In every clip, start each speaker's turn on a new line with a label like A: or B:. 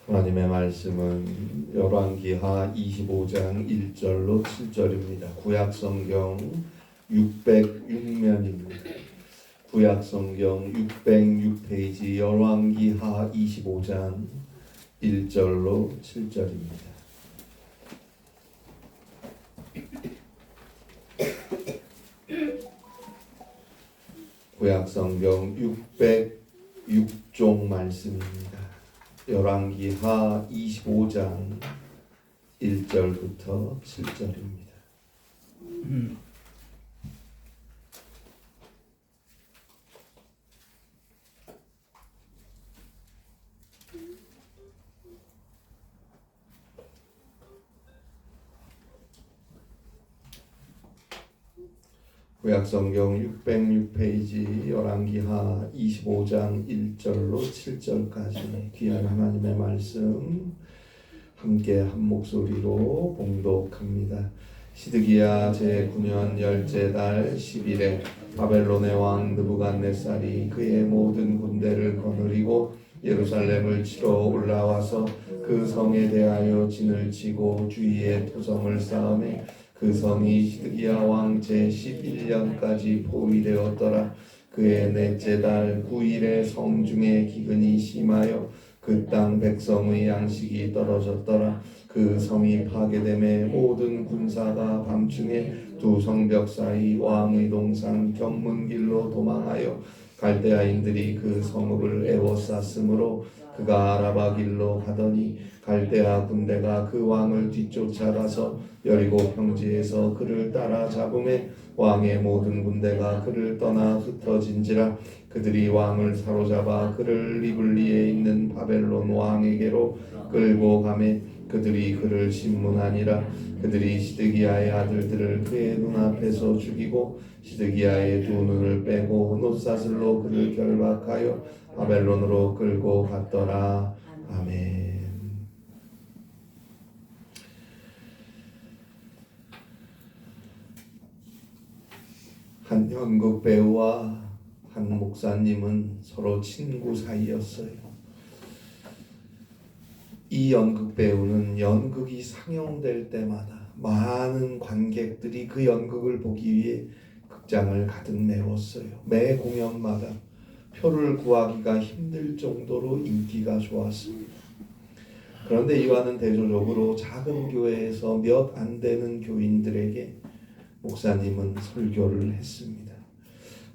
A: 하나님의 말씀은 열왕기하 25장 1절로 7절입니다. 구약성경 606면입니다. 구약성경 606페이지 열왕기하 25장 1절로 7절입니다. 구약성경 606종 말씀입니다. 열왕기하 25장 1절부터 7절입니다. 구약성경 606페이지 열왕기하 25장 1절로 7절까지 귀한 하나님의 말씀 함께 한 목소리로 봉독합니다. 시드기야 제9년 열째 달 10일에 바벨론의 왕 느부갓네살이 그의 모든 군대를 거느리고 예루살렘을 치러 올라와서 그 성에 대하여 진을 치고 주위에 토성을 쌓으매 그 성이 시드기야 왕 제11년까지 포위되었더라. 그의 넷째 달 9일에 성중에 기근이 심하여 그 땅 백성의 양식이 떨어졌더라. 그 성이 파괴됨에 모든 군사가 밤중에 두 성벽 사이 왕의 동산 견문길로 도망하여 갈대아인들이 그 성읍을 에워쌌으므로 그가 아라바 길로 가더니 갈대아 군대가 그 왕을 뒤쫓아가서 여리고 평지에서 그를 따라잡음에 왕의 모든 군대가 그를 떠나 흩어진지라. 그들이 왕을 사로잡아 그를 리블리에 있는 바벨론 왕에게로 끌고 가매 그들이 그를 신문하니라. 그들이 시드기야의 아들들을 그의 눈앞에서 죽이고 시드기야의 두 눈을 빼고 놋사슬로 그를 결박하여 바벨론으로 끌고 갔더라. 아멘. 한 연극 배우와 한 목사님은 서로 친구 사이였어요. 이 연극 배우는 연극이 상영될 때마다 많은 관객들이 그 연극을 보기 위해 극장을 가득 메웠어요. 매 공연마다 표를 구하기가 힘들 정도로 인기가 좋았습니다. 그런데 이와는 대조적으로 작은 교회에서 몇 안 되는 교인들에게 목사님은 설교를 했습니다.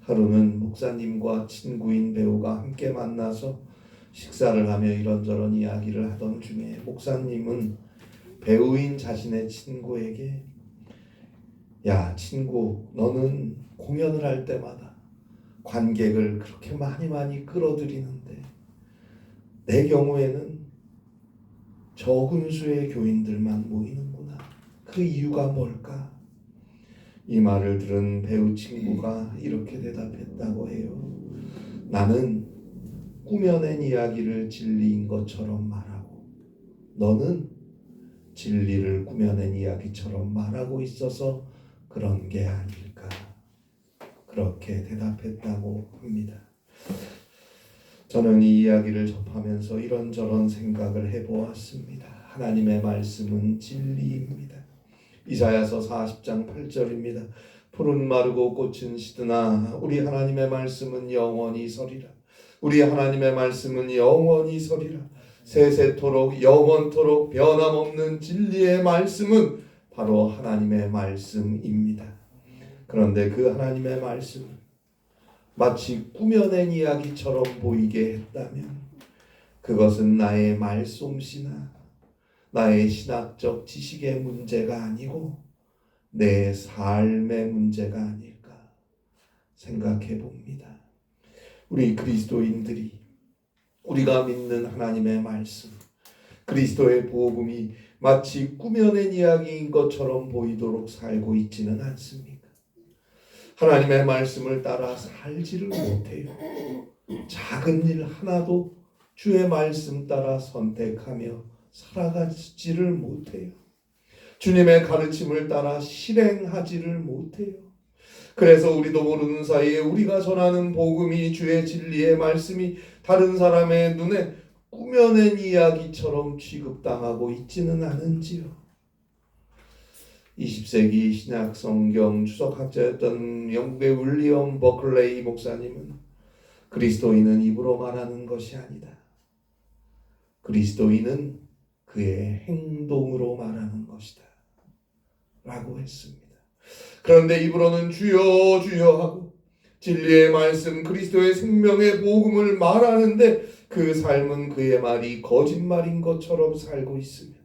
A: 하루는 목사님과 친구인 배우가 함께 만나서 식사를 하며 이런저런 이야기를 하던 중에 목사님은 배우인 자신의 친구에게 야 친구, 너는 공연을 할 때마다 관객을 그렇게 많이 끌어들이는데 내 경우에는 적은 수의 교인들만 모이는구나. 그 이유가 뭘까? 이 말을 들은 배우 친구가 이렇게 대답했다고 해요. 나는 꾸며낸 이야기를 진리인 것처럼 말하고 너는 진리를 꾸며낸 이야기처럼 말하고 있어서 그런 게 아닐까. 그렇게 대답했다고 합니다. 저는 이 이야기를 접하면서 이런저런 생각을 해보았습니다. 하나님의 말씀은 진리입니다. 이사야서 40장 8절입니다. 푸른 마르고 꽃은 시드나 우리 하나님의 말씀은 영원히 서리라. 우리 하나님의 말씀은 영원히 서리라. 세세토록 영원토록 변함없는 진리의 말씀은 바로 하나님의 말씀입니다. 그런데 그 하나님의 말씀을 마치 꾸며낸 이야기처럼 보이게 했다면 그것은 나의 말솜씨나 나의 신학적 지식의 문제가 아니고 내 삶의 문제가 아닐까 생각해 봅니다. 우리 그리스도인들이 우리가 믿는 하나님의 말씀, 그리스도의 복음이 마치 꾸며낸 이야기인 것처럼 보이도록 살고 있지는 않습니까? 하나님의 말씀을 따라 살지를 못해요. 작은 일 하나도 주의 말씀 따라 선택하며 살아가지를 못해요. 주님의 가르침을 따라 실행하지를 못해요. 그래서 우리도 모르는 사이에 우리가 전하는 복음이 주의 진리의 말씀이 다른 사람의 눈에 꾸며낸 이야기처럼 취급당하고 있지는 않은지요. 20세기 신약 성경 주석학자였던 영국의 윌리엄 버클레이 목사님은 그리스도인은 입으로 말하는 것이 아니다. 그리스도인은 그의 행동으로 말하는 것이다. 라고 했습니다. 그런데 입으로는 주여 주여 하고 진리의 말씀 그리스도의 생명의 복음을 말하는데 그 삶은 그의 말이 거짓말인 것처럼 살고 있으면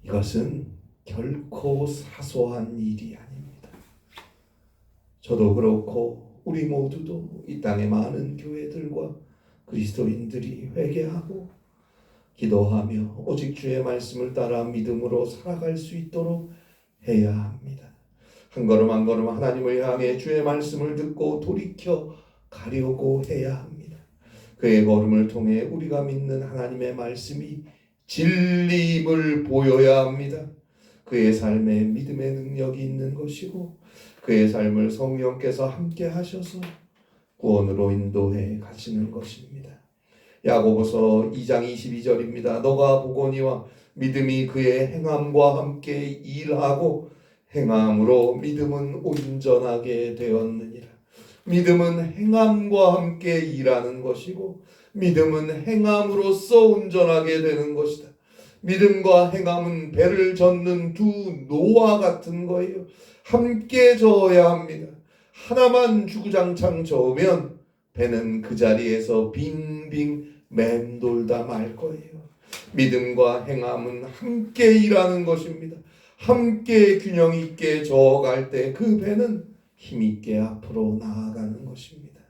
A: 이것은 결코 사소한 일이 아닙니다. 저도 그렇고 우리 모두도 이 땅의 많은 교회들과 그리스도인들이 회개하고 기도하며 오직 주의 말씀을 따라 믿음으로 살아갈 수 있도록 해야 합니다. 한 걸음 한 걸음 하나님을 향해 주의 말씀을 듣고 돌이켜 가려고 해야 합니다. 그의 걸음을 통해 우리가 믿는 하나님의 말씀이 진리임을 보여야 합니다. 그의 삶에 믿음의 능력이 있는 것이고 그의 삶을 성령께서 함께 하셔서 구원으로 인도해 가시는 것입니다. 야고보서 2장 22절입니다. 너가 보거니와 믿음이 그의 행함과 함께 일하고 행함으로 믿음은 온전하게 되었느니라. 믿음은 행함과 함께 일하는 것이고 믿음은 행함으로써 온전하게 되는 것이다. 믿음과 행함은 배를 젓는 두 노와 같은 거예요. 함께 저어야 합니다. 하나만 주구장창 저으면 배는 그 자리에서 빙빙 맴돌다 말 거예요. 믿음과 행함은 함께 일하는 것입니다. 함께 균형 있게 저어갈 때 그 배는 힘있게 앞으로 나아가는 것입니다.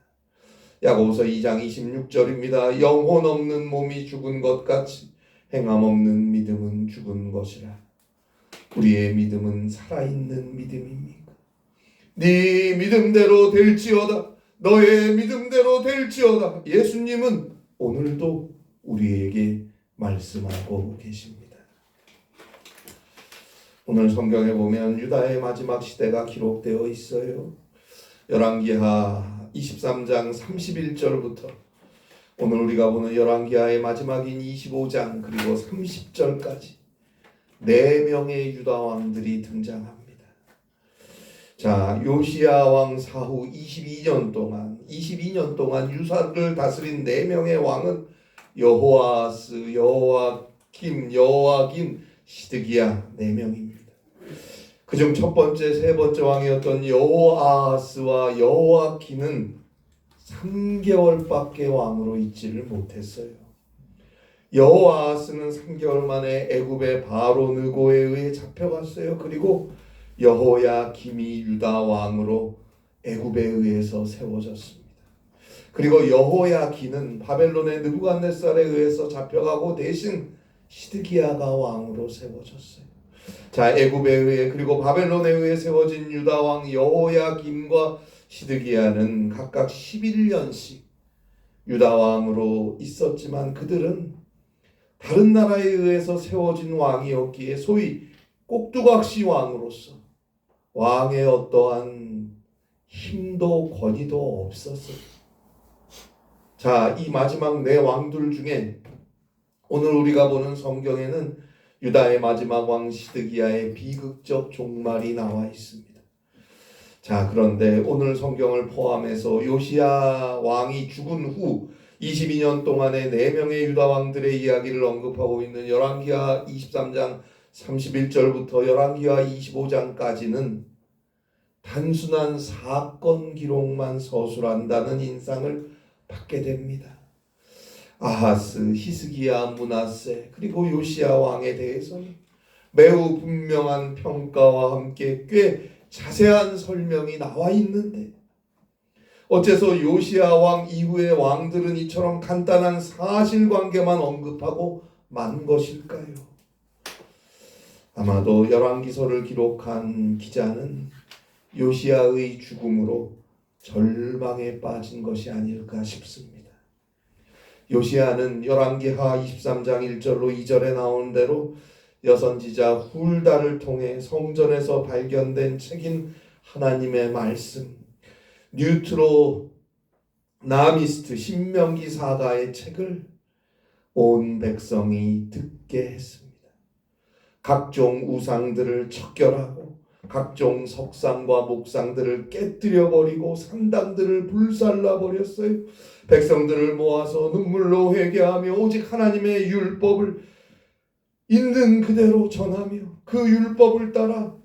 A: 야고보서 2장 26절입니다. 영혼 없는 몸이 죽은 것 같이 행함 없는 믿음은 죽은 것이라. 우리의 믿음은 살아있는 믿음입니까? 네 믿음대로 될지어다. 너의 믿음대로 될지어다. 예수님은 오늘도 우리에게 말씀하고 계십니다. 오늘 성경에 보면 유다의 마지막 시대가 기록되어 있어요. 열왕기하 23장 31절부터 오늘 우리가 보는 열왕기하의 마지막인 25장 그리고 30절까지 4명의 유다 왕들이 등장합니다. 자, 요시야 왕 사후 22년 동안 유다를 다스린 4명의 왕은 여호아스, 여호와김, 시드기야 4명입니다. 그중 첫 번째, 세 번째 왕이었던 여호아스와 여호와김은 3개월밖에 왕으로 있지를 못했어요. 여호아스는 3개월 만에 애굽의 바로 느고에 의해 잡혀갔어요. 그리고 여호야김이 유다 왕으로 애굽에 의해서 세워졌습니다. 그리고 여호야김은 바벨론의 느부갓네살에 의해서 잡혀가고 대신 시드기야가 왕으로 세워졌어요. 자, 애굽에 의해 그리고 바벨론에 의해 세워진 유다 왕 여호야김과 시드기야는 각각 11년씩 유다 왕으로 있었지만 그들은 다른 나라에 의해서 세워진 왕이었기에 소위 꼭두각시 왕으로서 왕의 어떠한 힘도 권위도 없었어요. 자, 이 마지막 4왕들 중에 오늘 우리가 보는 성경에는 유다의 마지막 왕 시드기야의 비극적 종말이 나와 있습니다. 자, 그런데 오늘 성경을 포함해서 요시야 왕이 죽은 후 22년 동안의 4명의 유다 왕들의 이야기를 언급하고 있는 열왕기하 23장 31절부터 열왕기하 25장까지는 단순한 사건 기록만 서술한다는 인상을 받게 됩니다. 아하스, 히스기야, 므낫세 그리고 요시야 왕에 대해서는 매우 분명한 평가와 함께 꽤 자세한 설명이 나와 있는데 어째서 요시야 왕 이후의 왕들은 이처럼 간단한 사실관계만 언급하고 만 것일까요? 아마도 열왕기서를 기록한 기자는 요시야의 죽음으로 절망에 빠진 것이 아닐까 싶습니다. 요시야는 열왕기하 23장 1절로 2절에 나오는 대로 여선지자 훌다를 통해 성전에서 발견된 책인 하나님의 말씀, 뉴트로나미스트 신명기 사가의 책을 온 백성이 듣게 했습니다. 각종 우상들을 척결하고 각종 석상과 목상들을 깨뜨려 버리고 산당들을 불살라 버렸어요. 백성들을 모아서 눈물로 회개하며 오직 하나님의 율법을 있는 그대로 전하며 그 율법을 따라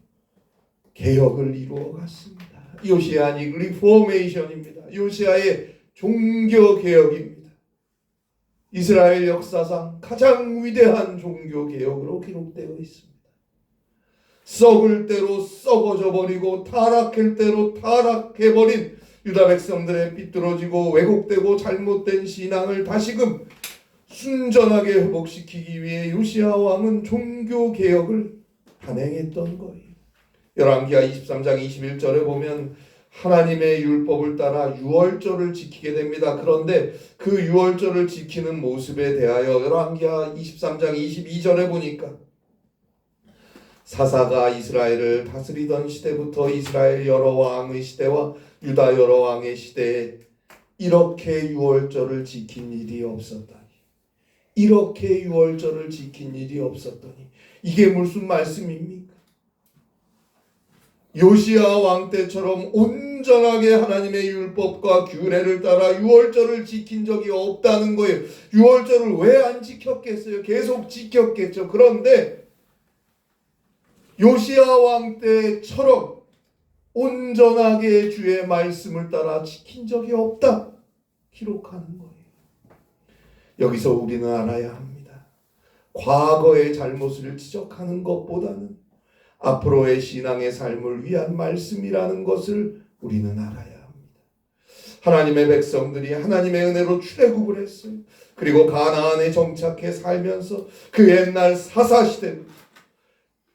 A: 개혁을 이루어 갔습니다. 요시아니 리포메이션입니다. 요시아의 종교 개혁입니다. 이스라엘 역사상 가장 위대한 종교 개혁으로 기록되어 있습니다. 썩을 대로 썩어져 버리고 타락할 대로 타락해버린 유다 백성들의 삐뚤어지고 왜곡되고 잘못된 신앙을 다시금 순전하게 회복시키기 위해 요시야 왕은 종교 개혁을 단행했던 거예요. 열왕기하 23장 21절에 보면 하나님의 율법을 따라 유월절을 지키게 됩니다. 그런데 그 유월절을 지키는 모습에 대하여 열왕기하 23장 22절에 보니까 사사가 이스라엘을 다스리던 시대부터 이스라엘 여러 왕의 시대와 유다 여러 왕의 시대에 이렇게 유월절을 지킨 일이 없었다니, 이렇게 유월절을 지킨 일이 없었더니 이게 무슨 말씀입니까? 요시야 왕 때처럼 온전하게 하나님의 율법과 규례를 따라 유월절을 지킨 적이 없다는 거예요. 유월절을 왜 안 지켰겠어요? 계속 지켰겠죠. 그런데 요시야 왕 때처럼 온전하게 주의 말씀을 따라 지킨 적이 없다 기록하는 거예요. 여기서 우리는 알아야 합니다. 과거의 잘못을 지적하는 것보다는 앞으로의 신앙의 삶을 위한 말씀이라는 것을 우리는 알아야 합니다. 하나님의 백성들이 하나님의 은혜로 출애굽을 했어요. 그리고 가나안에 정착해 살면서 그 옛날 사사시대부터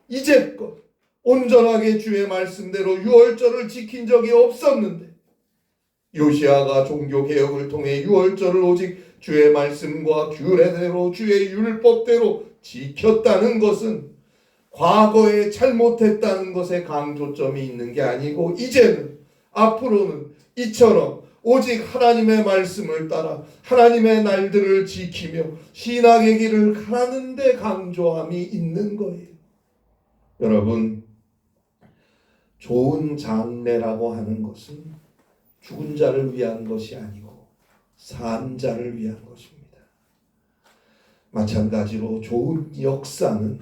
A: 이제껏 온전하게 주의 말씀대로 유월절을 지킨 적이 없었는데 요시야가 종교개혁을 통해 유월절을 오직 주의 말씀과 규례대로 주의 율법대로 지켰다는 것은 과거에 잘못했다는 것에 강조점이 있는 게 아니고 이제는 앞으로는 이처럼 오직 하나님의 말씀을 따라 하나님의 날들을 지키며 신앙의 길을 가는 데 강조함이 있는 거예요. 여러분, 좋은 장례라고 하는 것은 죽은 자를 위한 것이 아니고 산 자를 위한 것입니다. 마찬가지로 좋은 역사는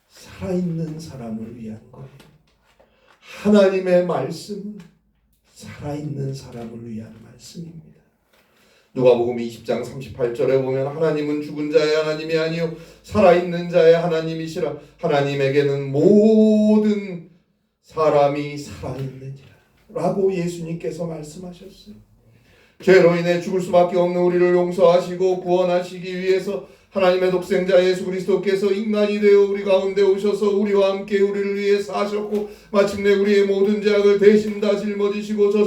A: 살아있는 사람을 위한 거예요. 하나님의 말씀은 살아있는 사람을 위한 말씀입니다. 누가복음 20장 38절에 보면 하나님은 죽은 자의 하나님이 아니요 살아있는 자의 하나님이시라. 하나님에게는 모든 사람이 살아있느니라 라고 예수님께서 말씀하셨어요. 죄로 인해 죽을 수밖에 없는 우리를 용서하시고 구원하시기 위해서 하나님의 독생자 예수 그리스도께서 인간이 되어 우리 가운데 오셔서 우리와 함께 우리를 위해 사셨고 마침내 우리의 모든 죄악을 대신 다 짊어지시고 저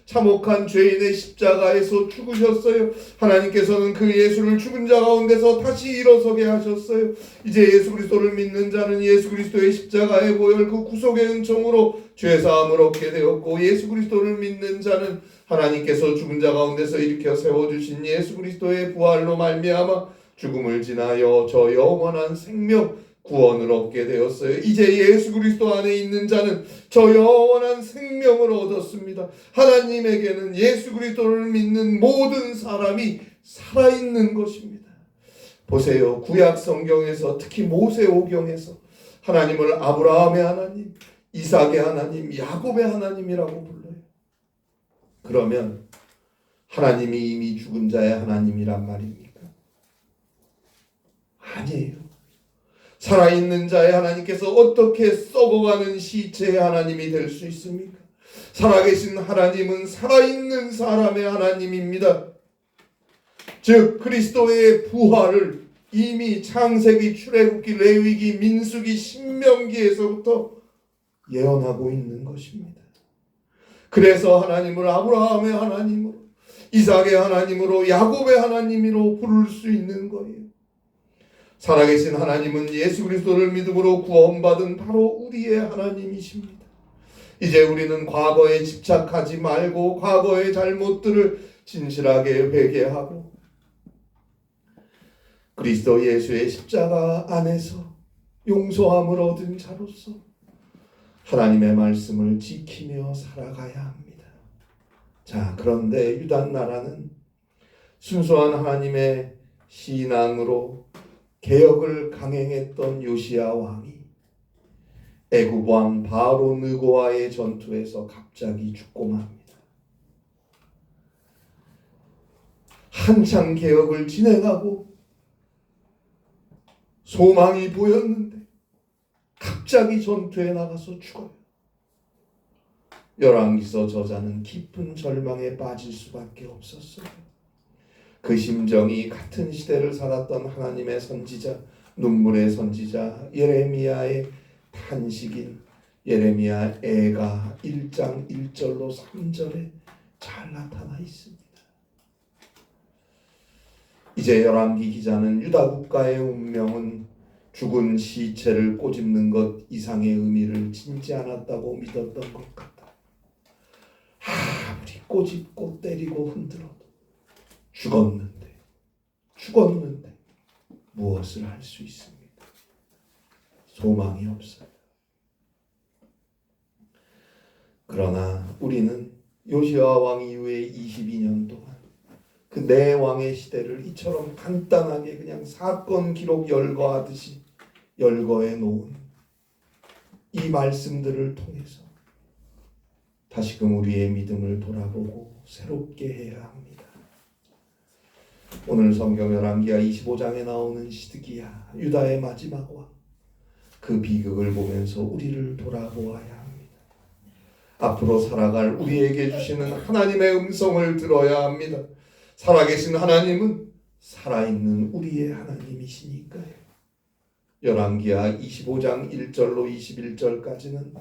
A: 참혹한 죄인의 십자가에서 죽으셨어요. 하나님께서는 그 예수를 죽은 자 가운데서 다시 일어서게 하셨어요. 이제 예수 그리스도를 믿는 자는 예수 그리스도의 십자가의 보혈 그 구속의 은총으로 죄사함을 얻게 되었고 예수 그리스도를 믿는 자는 하나님께서 죽은 자 가운데서 일으켜 세워주신 예수 그리스도의 부활로 말미암아 죽음을 지나여 저 영원한 생명 구원을 얻게 되었어요. 이제 예수 그리스도 안에 있는 자는 저 영원한 생명을 얻었습니다. 하나님에게는 예수 그리스도를 믿는 모든 사람이 살아있는 것입니다. 보세요. 구약 성경에서 특히 모세오경에서 하나님을 아브라함의 하나님, 이삭의 하나님, 야곱의 하나님이라고 불러요. 그러면 하나님이 이미 죽은 자의 하나님이란 말입니까? 아니에요. 살아있는 자의 하나님께서 어떻게 썩어가는 시체의 하나님이 될 수 있습니까? 살아계신 하나님은 살아있는 사람의 하나님입니다. 즉 그리스도의 부활을 이미 창세기, 출애굽기, 레위기, 민수기, 신명기에서부터 예언하고 있는 것입니다. 그래서 하나님을 아브라함의 하나님으로, 이삭의 하나님으로, 야곱의 하나님으로 부를 수 있는 거예요. 살아계신 하나님은 예수 그리스도를 믿음으로 구원받은 바로 우리의 하나님이십니다. 이제 우리는 과거에 집착하지 말고 과거의 잘못들을 진실하게 회개하고 그리스도 예수의 십자가 안에서 용서함을 얻은 자로서 하나님의 말씀을 지키며 살아가야 합니다. 자, 그런데 유다 나라는 순수한 하나님의 신앙으로 개혁을 강행했던 요시야 왕이 애굽 왕 바로 느고와의 전투에서 갑자기 죽고 맙니다. 한창 개혁을 진행하고 소망이 보였는데 갑자기 전투에 나가서 죽어요. 열왕기서 저자는 깊은 절망에 빠질 수밖에 없었어요. 그 심정이 같은 시대를 살았던 하나님의 선지자, 눈물의 선지자 예레미야의 탄식인 예레미야 애가 1장 1절로 3절에 잘 나타나 있습니다. 이제 열왕기 기자는 유다 국가의 운명은 죽은 시체를 꼬집는 것 이상의 의미를 짓지 않았다고 믿었던 것 같다. 아무리 꼬집고 때리고 흔들어도 죽었는데 무엇을 할 수 있습니까? 소망이 없어요. 그러나 우리는 요시야 왕 이후에 22년 동안 그 네 왕의 시대를 이처럼 간단하게 그냥 사건 기록 열거하듯이 열거해 놓은 이 말씀들을 통해서 다시금 우리의 믿음을 돌아보고 새롭게 해야 합니다. 오늘 성경 열왕기하 25장에 나오는 시드기야, 유다의 마지막 왕, 그 비극을 보면서 우리를 돌아보아야 합니다. 앞으로 살아갈 우리에게 주시는 하나님의 음성을 들어야 합니다. 살아계신 하나님은 살아있는 우리의 하나님이시니까요. 열왕기하 25장 1절로 21절까지는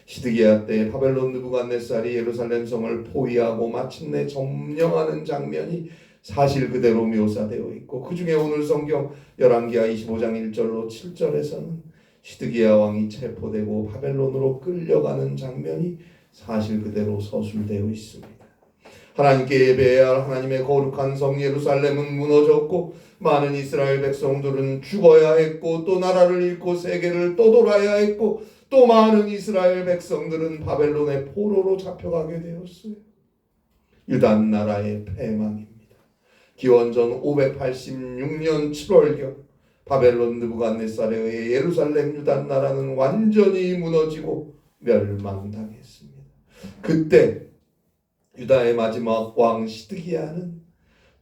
A: 시드기야 때 바벨론 느부갓네살이 예루살렘 성을 포위하고 마침내 점령하는 장면이 사실 그대로 묘사되어 있고, 그 중에 오늘 성경 열왕기하 25장 1절로 7절에서는 시드기야 왕이 체포되고 바벨론으로 끌려가는 장면이 사실 그대로 서술되어 있습니다. 하나님께 예배해야 할 하나님의 거룩한 성 예루살렘은 무너졌고 많은 이스라엘 백성들은 죽어야 했고 또 나라를 잃고 세계를 떠돌아야 했고 또 많은 이스라엘 백성들은 바벨론의 포로로 잡혀가게 되었어요. 유다 나라의 패망입니다. 기원전 586년 7월경 바벨론 느부갓네살에 의해 예루살렘 유다 나라는 완전히 무너지고 멸망당했습니다. 그때 유다의 마지막 왕 시드기야는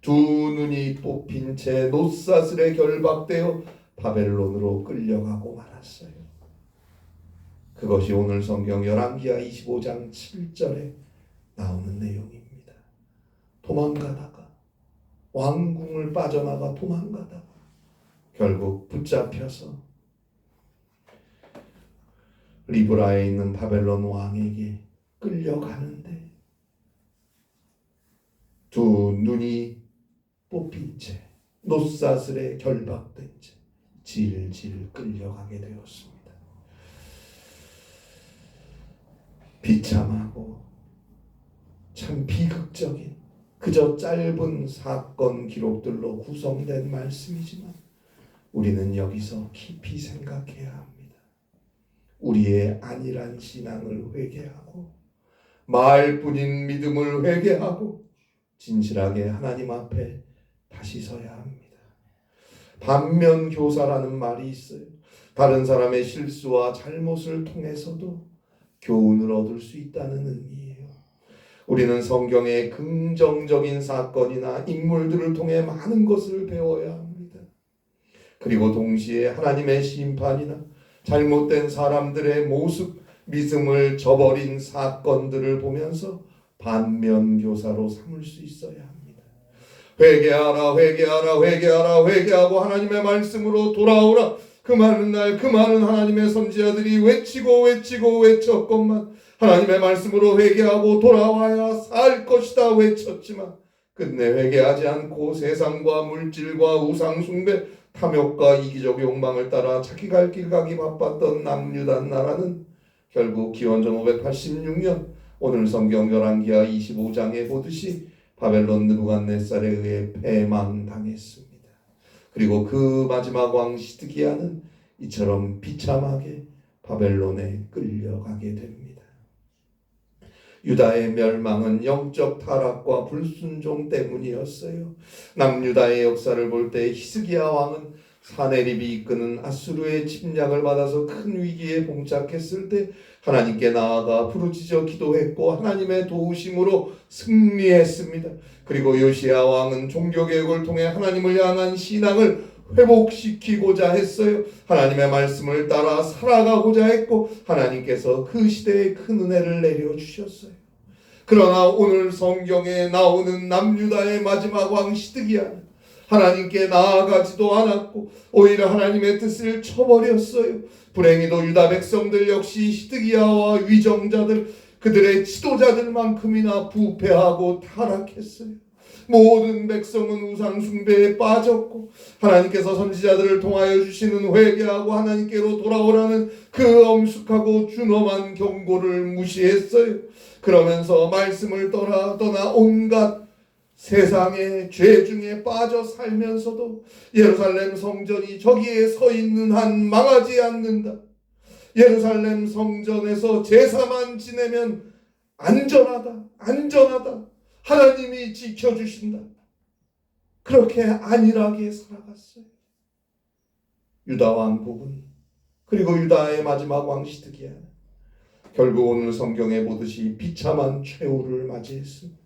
A: 두 눈이 뽑힌 채 노사슬에 결박되어 바벨론으로 끌려가고 말았어요. 그것이 오늘 성경 열왕기하 25장 7절에 나오는 내용입니다. 도망가다가 왕궁을 빠져나가 도망가다가 결국 붙잡혀서 리브라에 있는 바벨론 왕에게 끌려가는데 두 눈이 뽑힌 채 노사슬에 결박된 채 질질 끌려가게 되었습니다. 비참하고 참 비극적인 그저 짧은 사건 기록들로 구성된 말씀이지만 우리는 여기서 깊이 생각해야 합니다. 우리의 안일한 신앙을 회개하고 말뿐인 믿음을 회개하고 진실하게 하나님 앞에 다시 서야 합니다. 반면교사라는 말이 있어요. 다른 사람의 실수와 잘못을 통해서도 교훈을 얻을 수 있다는 의미예요. 우리는 성경의 긍정적인 사건이나 인물들을 통해 많은 것을 배워야 합니다. 그리고 동시에 하나님의 심판이나 잘못된 사람들의 모습, 믿음을 저버린 사건들을 보면서 반면교사로 삼을 수 있어야 합니다. 회개하라, 회개하라, 회개하라, 회개하고 하나님의 말씀으로 돌아오라. 그 많은 날, 그 많은 하나님의 선지자들이 외치고 외쳤건만 하나님의 말씀으로 회개하고 돌아와야 살 것이다 외쳤지만 끝내 회개하지 않고 세상과 물질과 우상숭배, 탐욕과 이기적 욕망을 따라 자기 갈 길 가기 바빴던 남유다 나라는 결국 기원전 586년 오늘 성경 열왕기하 25장에 보듯이 바벨론 느부갓네살에 의해 패망당했습니다. 그리고 그 마지막 왕 시드기야는 이처럼 비참하게 바벨론에 끌려가게 됩니다. 유다의 멸망은 영적 타락과 불순종 때문이었어요. 남유다의 역사를 볼 때 히스기야 왕은 사네립이 이끄는 아수르의 침략을 받아서 큰 위기에 봉착했을 때 하나님께 나아가 부르짖어 기도했고 하나님의 도우심으로 승리했습니다. 그리고 요시야 왕은 종교개혁을 통해 하나님을 향한 신앙을 회복시키고자 했어요. 하나님의 말씀을 따라 살아가고자 했고 하나님께서 그 시대에 큰 은혜를 내려주셨어요. 그러나 오늘 성경에 나오는 남유다의 마지막 왕 시드기야는 하나님께 나아가지도 않았고 오히려 하나님의 뜻을 쳐버렸어요. 불행히도 유다 백성들 역시 시드기야와 위정자들 그들의 지도자들만큼이나 부패하고 타락했어요. 모든 백성은 우상 숭배에 빠졌고 하나님께서 선지자들을 통하여 주시는 회개하고 하나님께로 돌아오라는 그 엄숙하고 준엄한 경고를 무시했어요. 그러면서 말씀을 떠나 온갖 세상의 죄 중에 빠져 살면서도 예루살렘 성전이 저기에 서 있는 한 망하지 않는다. 예루살렘 성전에서 제사만 지내면 안전하다. 하나님이 지켜주신다. 그렇게 안일하게 살아갔어요. 유다 왕국은 그리고 유다의 마지막 왕 시드기야는 결국 오늘 성경에 보듯이 비참한 최후를 맞이했습니다.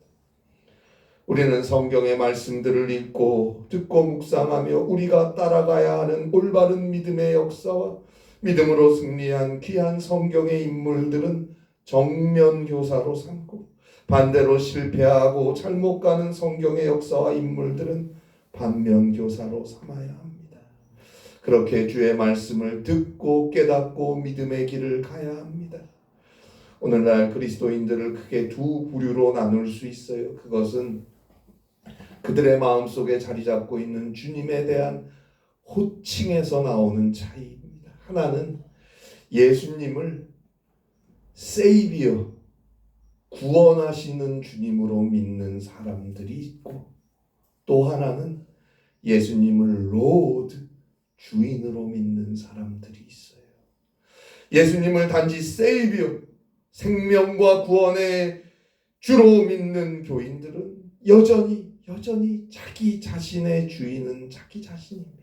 A: 우리는 성경의 말씀들을 읽고 듣고 묵상하며 우리가 따라가야 하는 올바른 믿음의 역사와 믿음으로 승리한 귀한 성경의 인물들은 정면교사로 삼고 반대로 실패하고 잘못 가는 성경의 역사와 인물들은 반면교사로 삼아야 합니다. 그렇게 주의 말씀을 듣고 깨닫고 믿음의 길을 가야 합니다. 오늘날 그리스도인들을 크게 두 부류로 나눌 수 있어요. 그것은 그들의 마음속에 자리 잡고 있는 주님에 대한 호칭에서 나오는 차이입니다. 하나는 예수님을 세이비어, 구원하시는 주님으로 믿는 사람들이 있고 또 하나는 예수님을 로드, 주인으로 믿는 사람들이 있어요. 예수님을 단지 세이비어, 생명과 구원의 주로 믿는 교인들은 여전히 자기 자신의 주인은 자기 자신입니다.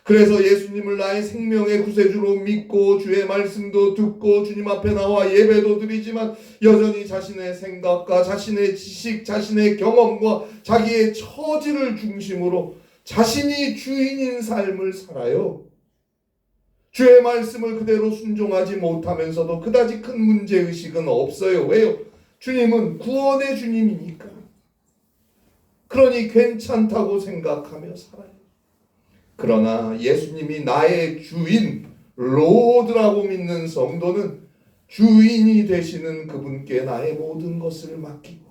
A: 그래서 예수님을 나의 생명의 구세주로 믿고 주의 말씀도 듣고 주님 앞에 나와 예배도 드리지만 여전히 자신의 생각과 자신의 지식, 자신의 경험과 자기의 처지를 중심으로 자신이 주인인 삶을 살아요. 주의 말씀을 그대로 순종하지 못하면서도 그다지 큰 문제의식은 없어요. 왜요? 주님은 구원의 주님이니까. 그러니 괜찮다고 생각하며 살아요. 그러나 예수님이 나의 주인, 로드라고 믿는 성도는 주인이 되시는 그분께 나의 모든 것을 맡기고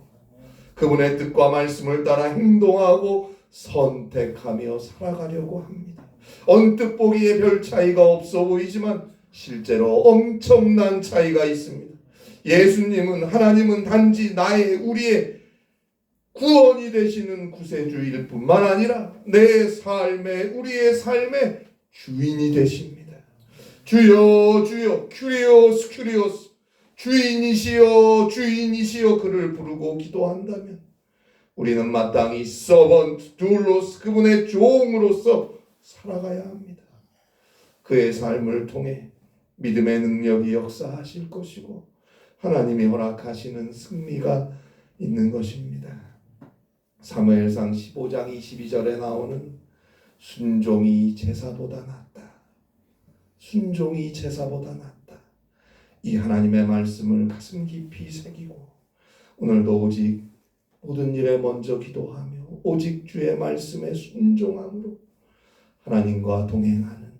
A: 그분의 뜻과 말씀을 따라 행동하고 선택하며 살아가려고 합니다. 언뜻 보기에 별 차이가 없어 보이지만 실제로 엄청난 차이가 있습니다. 예수님은 하나님은 단지 우리의 구원이 되시는 구세주일 뿐만 아니라 우리의 삶의 주인이 되십니다. 주여 큐리오스 주인이시여 그를 부르고 기도한다면 우리는 마땅히 서번트 둘로스 그분의 종으로서 살아가야 합니다. 그의 삶을 통해 믿음의 능력이 역사하실 것이고 하나님이 허락하시는 승리가 있는 것입니다. 사무엘상 15장 22절에 나오는 순종이 제사보다 낫다. 순종이 제사보다 낫다. 이 하나님의 말씀을 가슴 깊이 새기고 오늘도 오직 모든 일에 먼저 기도하며 오직 주의 말씀에 순종함으로 하나님과 동행하는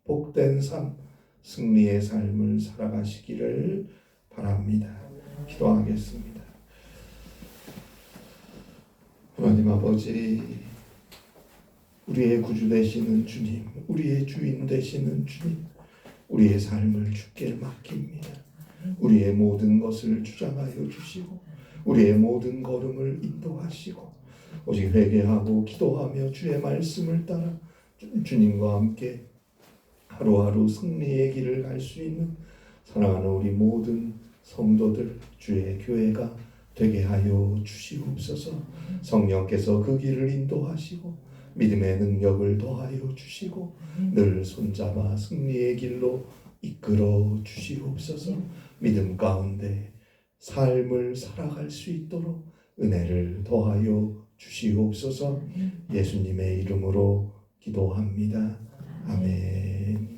A: 복된 삶, 승리의 삶을 살아가시기를 바랍니다. 기도하겠습니다. 하나님 아버지, 우리의 구주 되시는 주님, 우리의 주인 되시는 주님, 우리의 삶을 주께 맡깁니다. 우리의 모든 것을 주장하여 주시고 우리의 모든 걸음을 인도하시고 오직 회개하고 기도하며 주의 말씀을 따라 주님과 함께 하루하루 승리의 길을 갈 수 있는 사랑하는 우리 모든 성도들 주의 교회가 되게 하여 주시옵소서. 성령께서 그 길을 인도하시고 믿음의 능력을 더하여 주시고 늘 손잡아 승리의 길로 이끌어 주시옵소서. 믿음 가운데 삶을 살아갈 수 있도록 은혜를 더하여 주시옵소서. 예수님의 이름으로 기도합니다. 아멘.